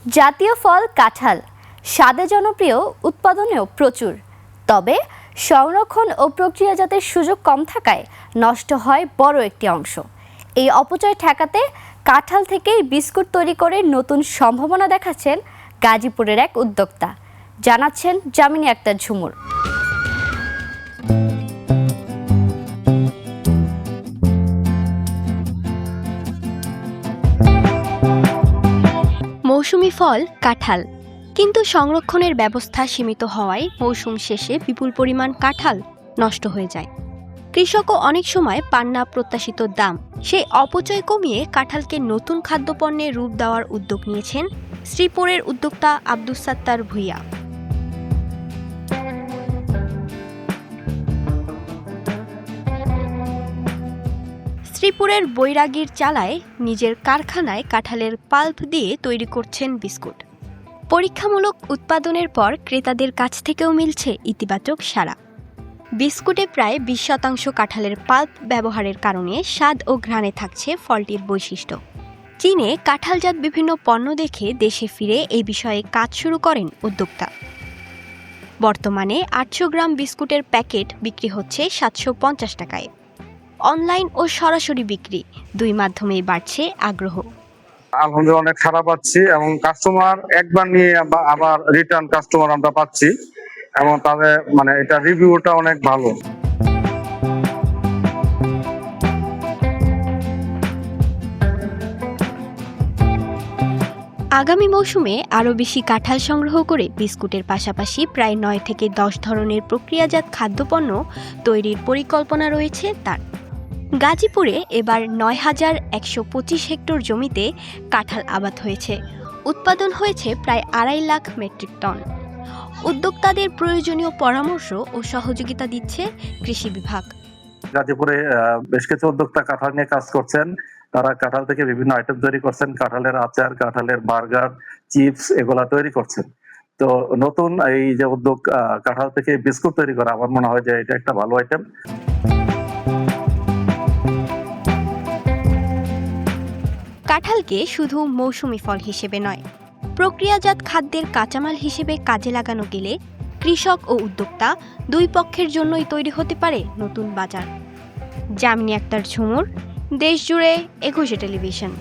জাতীয় ফল কাঁঠাল স্বাদে জনপ্রিয়, উৎপাদনেও প্রচুর। তবে সংরক্ষণ ও প্রক্রিয়াজাতের সুযোগ কম থাকায় নষ্ট হয় বড় একটি অংশ। এই অপচয় ঠেকাতে কাঁঠাল থেকেই বিস্কুট তৈরি করে নতুন সম্ভাবনা দেখাচ্ছেন গাজীপুরের এক উদ্যোক্তা, জানাচ্ছেন জামিনী আক্তার ঝুমুর। মৌসুমি ফল কাঁঠাল, কিন্তু সংরক্ষণের ব্যবস্থা সীমিত হওয়ায় মৌসুম শেষে বিপুল পরিমাণ কাঁঠাল নষ্ট হয়ে যায়। কৃষকও অনেক সময় পান না প্রত্যাশিত দাম। সেই অপচয় কমিয়ে কাঁঠালকে নতুন খাদ্যপণ্যে রূপ দেওয়ার উদ্যোগ নিয়েছেন শ্রীপুরের উদ্যোক্তা আব্দুস সাত্তার ভূঁইয়া। শ্রীপুরের বৈরাগীর চালায় নিজের কারখানায় কাঁঠালের পাল্প দিয়ে তৈরি করছেন বিস্কুট। পরীক্ষামূলক উৎপাদনের পর ক্রেতাদের কাছ থেকেও মিলছে ইতিবাচক সাড়া। বিস্কুটে প্রায় 20% কাঁঠালের পাল্প ব্যবহারের কারণে স্বাদ ও ঘ্রাণে থাকছে ফলটির বৈশিষ্ট্য। চীনে কাঁঠালজাত বিভিন্ন পণ্য দেখে দেশে ফিরে এই বিষয়ে কাজ শুরু করেন উদ্যোক্তা। বর্তমানে 800 গ্রাম বিস্কুটের প্যাকেট বিক্রি হচ্ছে 750 টাকায়। অনলাইন ও সরাসরি বিক্রি দুই মাধ্যমেই বাড়ছে আগ্রহ। আলহামদুলিল্লাহ অনেক সাড়া পাচ্ছি এবং কাস্টমার একবার নিয়ে আবার রিটার্ন কাস্টমার আমরা পাচ্ছি এবং তাদের এটা রিভিউটা অনেক ভালো। আগামী মৌসুমে আরও বেশি কাঁঠাল সংগ্রহ করে বিস্কুটের পাশাপাশি প্রায় 9 থেকে 10 ধরনের প্রক্রিয়াজাত খাদ্যপণ্য তৈরির পরিকল্পনা রয়েছে তার। গাজীপুরে এবার 9,125 হেক্টর জমিতে কাঁঠাল আবাদ হয়েছে। উৎপাদন হয়েছে প্রায় 2.5 লাখ মেট্রিক টন। উদ্যোক্তাদের প্রয়োজনীয় পরামর্শ ও সহযোগিতা দিচ্ছে কৃষি বিভাগ। গাজীপুরে বেশ কিছু উদ্যোক্তা কাঁঠাল নিয়ে কাজ করছেন। তারা কাঁঠাল থেকে বিভিন্ন আইটেম তৈরি করছেন, কাঁঠালের আচার, কাঁঠালের বার্গার, চিপস এগুলা তৈরি করছেন। তো নতুন এই যে উদ্যোগ কাঁঠাল থেকে বিস্কুট তৈরি করা, আমার মনে হয় যে এটা একটা ভালো আইটেম। কাঁঠালকে শুধু মৌসুমি ফল হিসেবে নয়, প্রক্রিয়াজাত খাদ্যের কাঁচামাল হিসেবে কাজে লাগানো গেলে কৃষক ও উদ্যোক্তা দুই পক্ষের জন্যই তৈরি হতে পারে নতুন বাজার। জামিনী আক্তার ঝুমুর, দেশজুড়ে 21 টেলিভিশন।